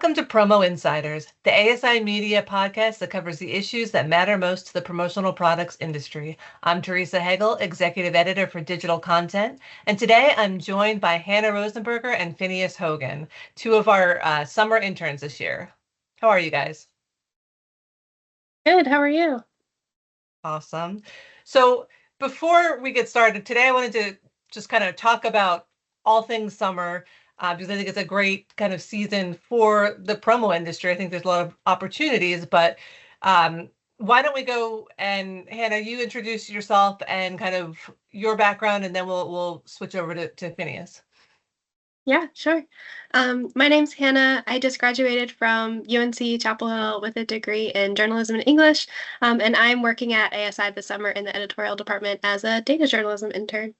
Welcome to Promo Insiders, the ASI Media podcast that covers the issues that matter most to the promotional products industry. I'm Teresa Hegel, Executive Editor for Digital Content, and today I'm joined by Hannah Rosenberger and Phineas Hogan, two of our summer interns this year. How are you guys? Good, how are you? Awesome. So before we get started, today I wanted to just kind of talk about all things summer, because I think it's a great kind of season for the promo industry. I think there's a lot of opportunities, but why don't we go and Hannah, you introduce yourself and kind of your background, and then we'll switch over to Phineas. Yeah, sure. My name's Hannah. I just graduated from UNC Chapel Hill with a degree in journalism and English, and I'm working at ASI this summer in the editorial department as a data journalism intern.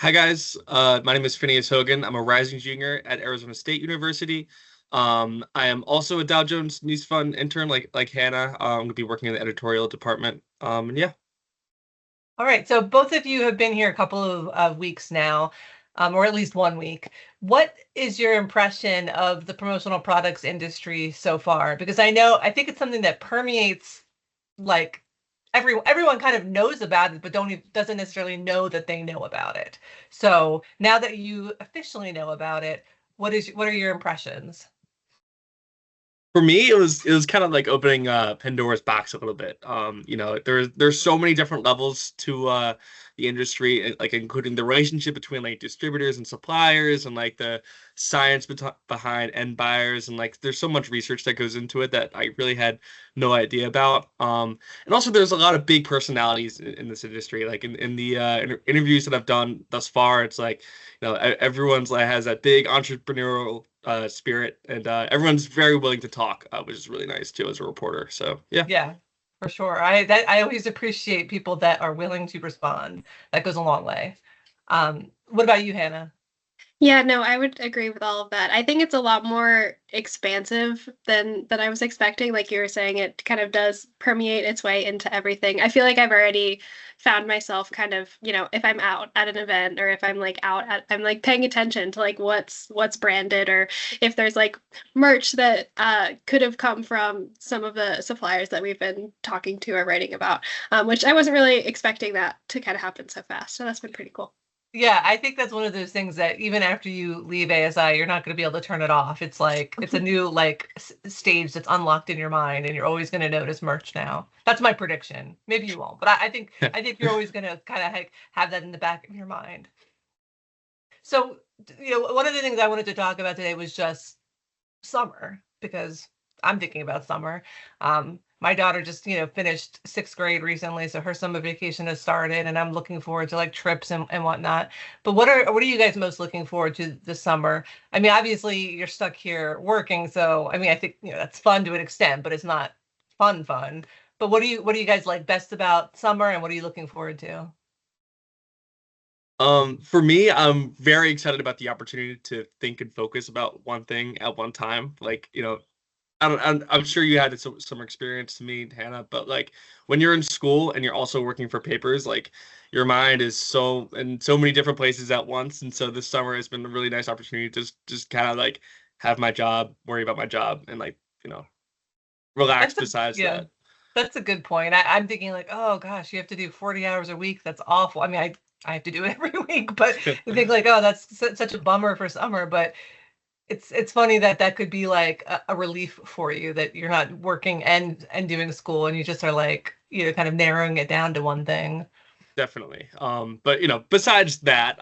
Hi guys, my name is Phineas Hogan. I'm a rising junior at Arizona State University. I am also a Dow Jones News Fund intern like Hannah. I'm gonna be working in the editorial department. And yeah. All right, so both of you have been here a couple of weeks now, or at least 1 week. What is your impression of the promotional products industry so far? Because I think it's something that permeates, like everyone kind of knows about it, but doesn't necessarily know that they know about it. So now that you officially know about it, what are your impressions? For me, it was kind of like opening Pandora's box a little bit. There's so many different levels to the industry, like including the relationship between like distributors and suppliers, and like the science behind end buyers, and like there's so much research that goes into it that I really had no idea about. And also there's a lot of big personalities in this industry. Like in the interviews that I've done thus far, it's like everyone's like has that big entrepreneurial spirit, and everyone's very willing to talk, which is really nice too as a reporter. So Yeah, for sure. I always appreciate people that are willing to respond. That goes a long way. What about you, Hannah? Yeah, no, I would agree with all of that. I think it's a lot more expansive than I was expecting. Like you were saying, it kind of does permeate its way into everything. I feel like I've already found myself kind of, if I'm out at an event, or if I'm like I'm like paying attention to like what's branded, or if there's like merch that could have come from some of the suppliers that we've been talking to or writing about, which I wasn't really expecting that to kind of happen so fast. So that's been pretty cool. Yeah, I think that's one of those things that even after you leave ASI, you're not going to be able to turn it off. It's like it's a new like stage that's unlocked in your mind, and you're always going to notice merch now. That's my prediction. Maybe you won't, but I think you're always going to kind of have that in the back of your mind. So, one of the things I wanted to talk about today was just summer, because I'm thinking about summer. My daughter just, finished 6th grade recently, so her summer vacation has started, and I'm looking forward to like trips and whatnot. But what are you guys most looking forward to this summer? I mean, obviously you're stuck here working, so I mean, I think that's fun to an extent, but it's not fun. But what do you guys like best about summer, and what are you looking forward to? For me, I'm very excited about the opportunity to think and focus about one thing at one time. Like, I'm sure you had some experience to me, Hannah, but like when you're in school and you're also working for papers, like your mind is so in so many different places at once. And so this summer has been a really nice opportunity to just kind of like have my job, worry about my job, and like, relax besides Yeah. that. That's a good point. I'm thinking like, oh gosh, you have to do 40 hours a week. That's awful. I mean, I have to do it every week, but I think like, oh, that's such a bummer for summer. But it's funny that could be like a relief for you, that you're not working and doing school, and you just are like, kind of narrowing it down to one thing. Definitely. But besides that,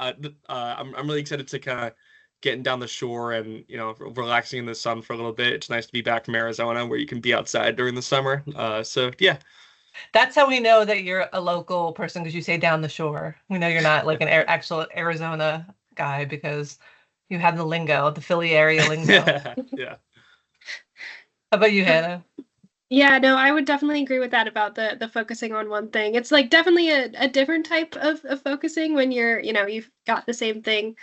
I'm really excited to kind of getting down the shore and relaxing in the sun for a little bit. It's nice to be back from Arizona where you can be outside during the summer. So yeah. That's how we know that you're a local person, because you say down the shore. We know you're not like an actual Arizona guy, because you have the lingo, the Philly area lingo. Yeah. How about you, Hannah? Yeah, no, I would definitely agree with that about the focusing on one thing. It's like definitely a different type of focusing when you've got the same thing,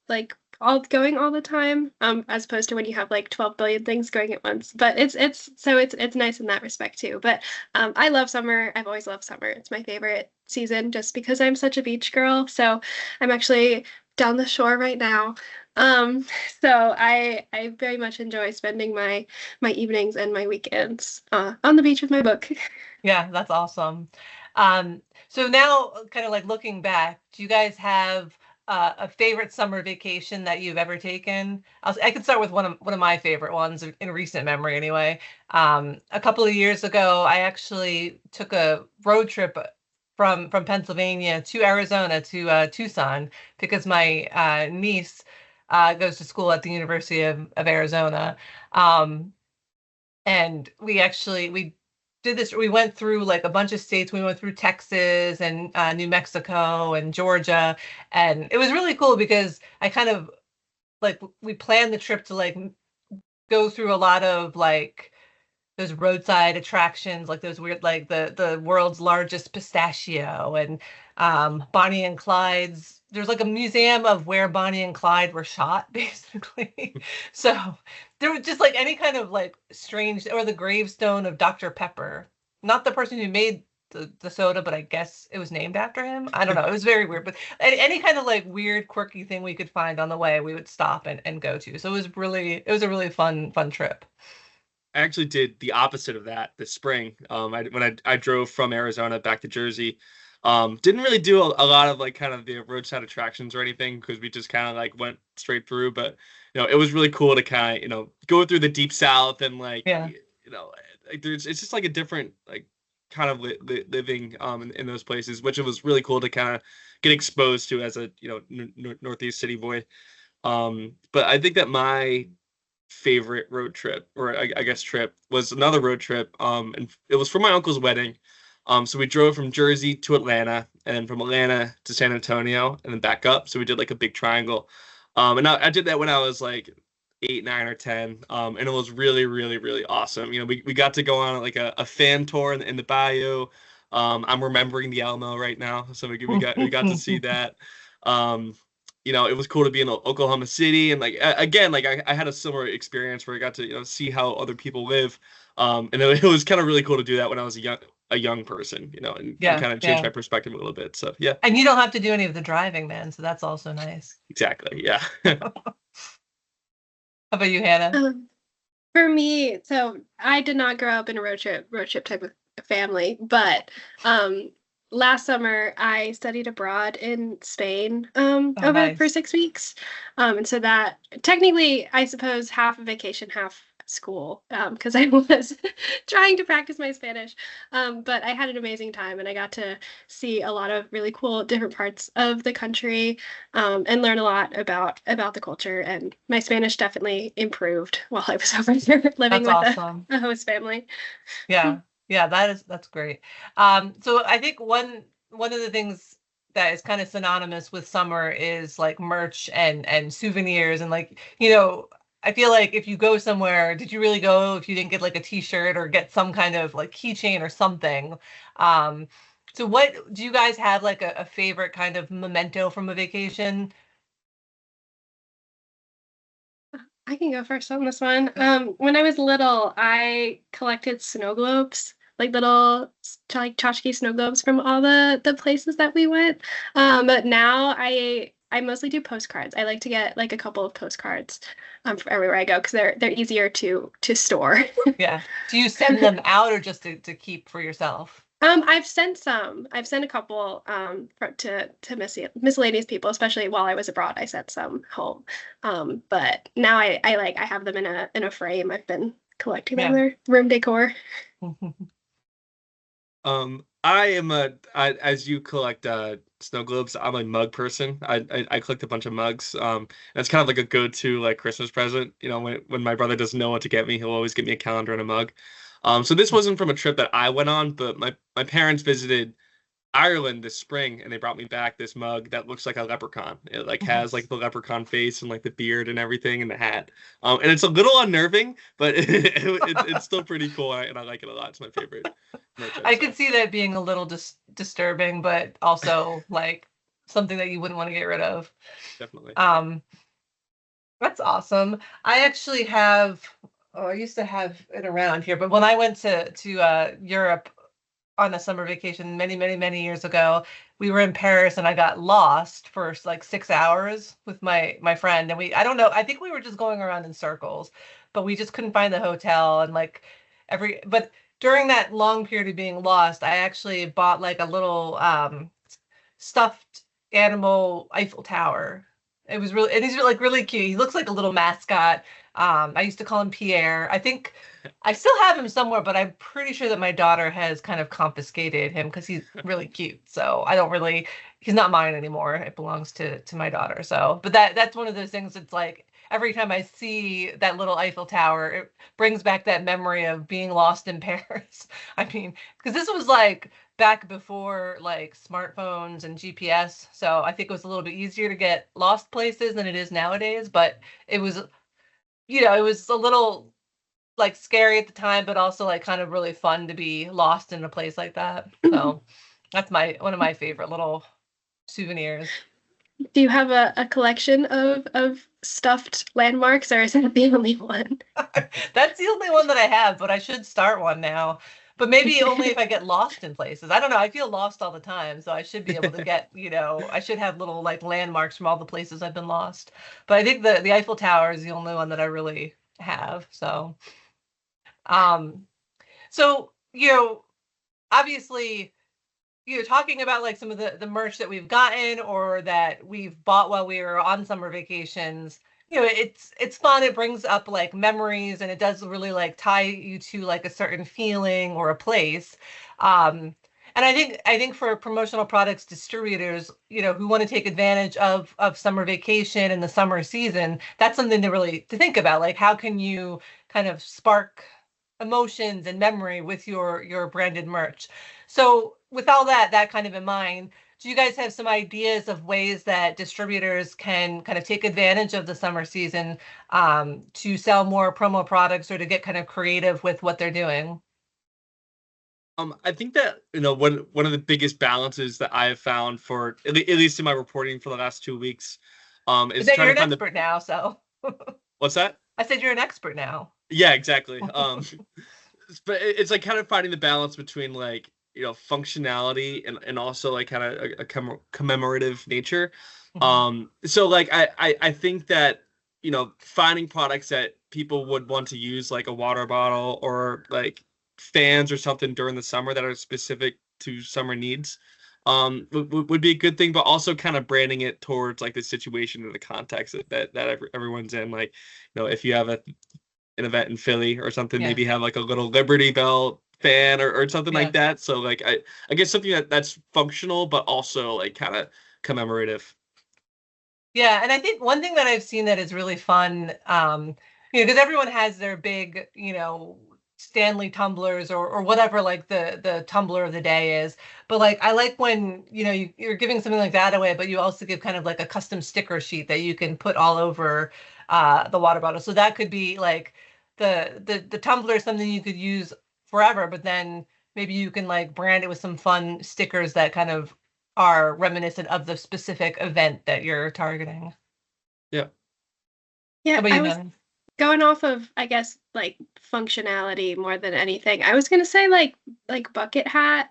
like all going all the time, as opposed to when you have like 12 billion things going at once. But it's nice in that respect too. But I love summer. I've always loved summer. It's my favorite season just because I'm such a beach girl. So I'm actually down the shore right now. Um, so I very much enjoy spending my evenings and my weekends on the beach with my book. Yeah, that's awesome. So now, kind of like looking back, do you guys have a favorite summer vacation that you've ever taken? I could start with one of my favorite ones in recent memory, anyway. A couple of years ago, I actually took a road trip from Pennsylvania to Arizona to Tucson because my niece goes to school at the University of Arizona. Um, and we did this. We went through like a bunch of states. We went through Texas and New Mexico and Georgia, and it was really cool because I kind of like we planned the trip to like go through a lot of like those roadside attractions, like those weird, like the world's largest pistachio and Bonnie and Clyde's. There's like a museum of where Bonnie and Clyde were shot, basically. So there was just like any kind of like strange, or the gravestone of Dr. Pepper, not the person who made the soda, but I guess it was named after him. I don't know. It was very weird, but any kind of like weird, quirky thing we could find on the way, we would stop and go to. So it was a really fun trip. I actually did the opposite of that this spring. When I drove from Arizona back to Jersey, didn't really do a lot of like kind of the roadside attractions or anything because we just kind of like went straight through. But it was really cool to kind of go through the Deep South and like like it's just like a different like kind of living in those places, which it was really cool to kind of get exposed to as a Northeast city boy. But I think that my favorite road trip, or I guess trip, was another road trip. And it was for my uncle's wedding. So we drove from Jersey to Atlanta, and then from Atlanta to San Antonio, and then back up. So we did like a big triangle. And I did that when I was like 8, 9, or 10. And it was really, really, really awesome. We got to go on like a fan tour in the bayou. I'm remembering the Alamo right now, so we got to see that. It was cool to be in Oklahoma City, and like again, like I had a similar experience where I got to see how other people live, and it was kind of really cool to do that when I was a young person, and kind of change my perspective a little bit. So yeah. And you don't have to do any of the driving, man, so that's also nice. Exactly. Yeah. How about you, Hannah? For me, so I did not grow up in a road trip type of family, but last summer I studied abroad in Spain Nice. for 6 weeks. And so that technically, I suppose, half a vacation, half school, because I was trying to practice my Spanish. But I had an amazing time, and I got to see a lot of really cool different parts of the country, and learn a lot about the culture. And my Spanish definitely improved while I was over there living with awesome. a host family. Yeah, that's great. So I think one of the things that is kind of synonymous with summer is like merch and souvenirs, and like I feel like if you go somewhere, did you really go if you didn't get like a t-shirt or get some kind of like keychain or something? So what do you guys have, like a favorite kind of memento from a vacation? I can go first on this one. When I was little, I collected snow globes, like little like tchotchke snow globes from all the places that we went. But now I mostly do postcards. I like to get like a couple of postcards for everywhere I go because they're easier to store. Yeah. Do you send them out or just to keep for yourself? I've sent some. I've sent a couple to miscellaneous people, especially while I was abroad. I sent some home. But now I have them in a frame. I've been collecting them. They're room decor. I am as you collect snow globes, I'm a mug person. I collect a bunch of mugs. And it's kind of like a go-to like Christmas present. When my brother doesn't know what to get me, he'll always get me a calendar and a mug. So this wasn't from a trip that I went on, but my parents visited Ireland this spring, and they brought me back this mug that looks like a leprechaun. It like has like the leprechaun face and like the beard and everything and the hat. And it's a little unnerving, but it's still pretty cool, and I like it a lot. It's my favorite. I could see that being a little disturbing, but also like something that you wouldn't want to get rid of. Definitely. That's awesome. I actually have. Oh, I used to have it around here, but when I went to Europe on a summer vacation many, many, many years ago. We were in Paris and I got lost for like 6 hours with my friend. And I don't know, I think we were just going around in circles, but we just couldn't find the hotel. And like but during that long period of being lost, I actually bought like a little stuffed animal Eiffel Tower. It was really, and he's like really cute. He looks like a little mascot. I used to call him Pierre. I think I still have him somewhere, but I'm pretty sure that my daughter has kind of confiscated him because he's really cute. So I don't really, he's not mine anymore. It belongs to my daughter. So, but that's one of those things. It's like every time I see that little Eiffel Tower, it brings back that memory of being lost in Paris. I mean, because this was like back before like smartphones and GPS. So I think it was a little bit easier to get lost places than it is nowadays. But it was, it was a little like scary at the time, but also like kind of really fun to be lost in a place like that. So that's one of my favorite little souvenirs. Do you have a collection of stuffed landmarks, or is that the only one? That's the only one that I have, but I should start one now. But maybe only if I get lost in places. I don't know. I feel lost all the time, so I should be able to get, I should have little like landmarks from all the places I've been lost. But I think the Eiffel Tower is the only one that I really have. So, so obviously, talking about like some of the merch that we've gotten or that we've bought while we were on summer vacations. It's fun. It brings up like memories, and it does really like tie you to like a certain feeling or a place. And I think for promotional products distributors, who want to take advantage of summer vacation and the summer season, that's something to think about. Like, how can you kind of spark emotions and memory with your branded merch? So with all that kind of in mind, do you guys have some ideas of ways that distributors can kind of take advantage of the summer season to sell more promo products or to get kind of creative with what they're doing? I think that one of the biggest balances that I have found for at least in my reporting for the last 2 weeks is that trying you're to an find expert now, so What's that? I said you're an expert now. Yeah, exactly. But it's like kind of finding the balance between like functionality and also like kind of a commemorative nature. So like I think that finding products that people would want to use, like a water bottle or like fans or something during the summer that are specific to summer needs, would be a good thing, but also kind of branding it towards like the situation and the context that everyone's in. Like, if you have an event in Philly or something, maybe have like a little Liberty Bell fan or something like that. So like I guess something that's functional but also like kind of commemorative. Yeah, and I think one thing that I've seen that is really fun, because everyone has their big, Stanley tumblers or whatever, like the tumbler of the day is. But like I like when you're giving something like that away, but you also give kind of like a custom sticker sheet that you can put all over the water bottle. So that could be like the tumbler is something you could use forever, but then maybe you can like brand it with some fun stickers that kind of are reminiscent of the specific event that you're targeting. Yeah. Yeah, I was going off of, I guess, like functionality more than anything. I was gonna say like bucket hat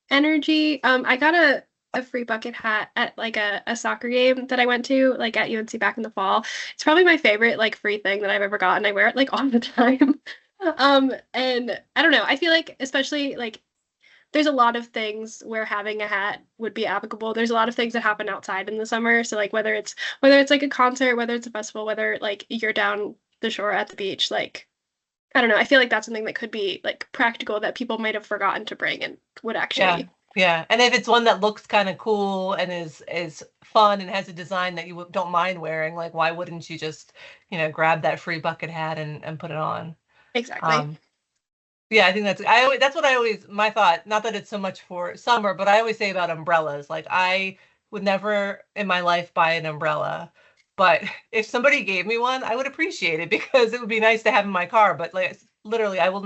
energy. I got a free bucket hat at like a soccer game that I went to, like at UNC back in the fall. It's probably my favorite like free thing that I've ever gotten. I wear it like all the time. And I don't know, I feel like especially like there's a lot of things where having a hat would be applicable. There's a lot of things that happen outside in the summer. So like whether it's like a concert, whether it's a festival, whether like you're down the shore at the beach, like I don't know, I feel like that's something that could be like practical that people might have forgotten to bring and would actually Yeah. And if it's one that looks kind of cool and is fun and has a design that you don't mind wearing, like why wouldn't you just, grab that free bucket hat and put it on? Exactly. Yeah, I think that's what I always, my thought, not that it's so much for summer, but I always say about umbrellas. Like I would never in my life buy an umbrella, but if somebody gave me one, I would appreciate it because it would be nice to have in my car. But like literally, I don't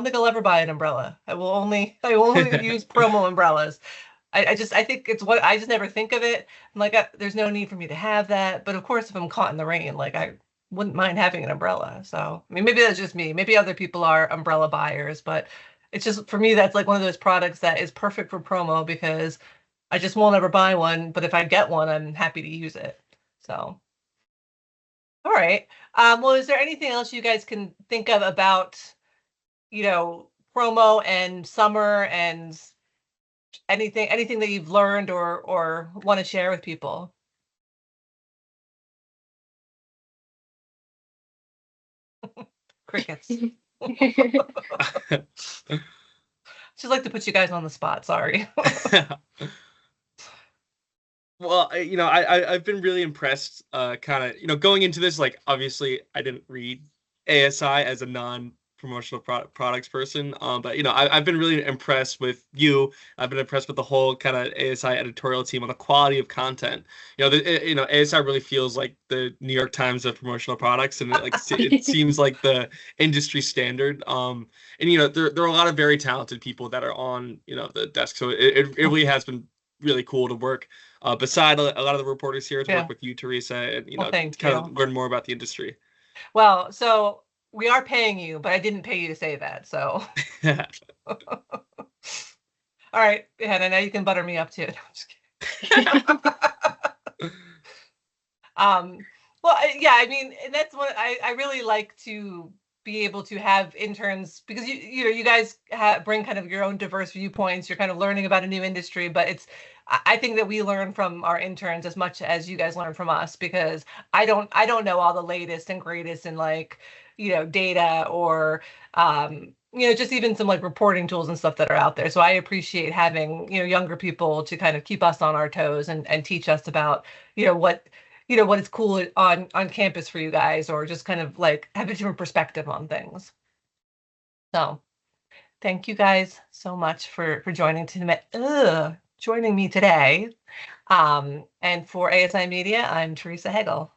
think I'll ever buy an umbrella. I will only use promo umbrellas. I think it's what I just never think of it. I'm like, there's no need for me to have that. But of course, if I'm caught in the rain, like I wouldn't mind having an umbrella. So, I mean, maybe that's just me. Maybe other people are umbrella buyers, but it's just for me, that's like one of those products that is perfect for promo because I just won't ever buy one, but if I get one, I'm happy to use it. So, all right. Well, is there anything else you guys can think of about, promo and summer and anything that you've learned or want to share with people? Crickets. Just like to put you guys on the spot. Sorry. Well, I've been really impressed, kind of, going into this, like, obviously I didn't read ASI as a non-promotional products person, but, I've been really impressed with you. I've been impressed with the whole kind of ASI editorial team on the quality of content. ASI really feels like the New York Times of promotional products, and it seems like the industry standard. And, there are a lot of very talented people that are on, the desk. So it really has been really cool to work beside a lot of the reporters here to work with you, Teresa, and kind of learn more about the industry. Well, so we are paying you, but I didn't pay you to say that. So, all right, Hannah, now you can butter me up too. No, I'm just kidding. Well, yeah, I mean, and that's what I really like to be able to have interns because you guys bring kind of your own diverse viewpoints. You're kind of learning about a new industry, but I think that we learn from our interns as much as you guys learn from us because I don't know all the latest and greatest in like, data or just even some like reporting tools and stuff that are out there. So I appreciate having, younger people to kind of keep us on our toes and teach us about, what is cool on campus for you guys, or just kind of like have a different perspective on things. So thank you guys so much for joining me today. And for ASI Media, I'm Teresa Hegel.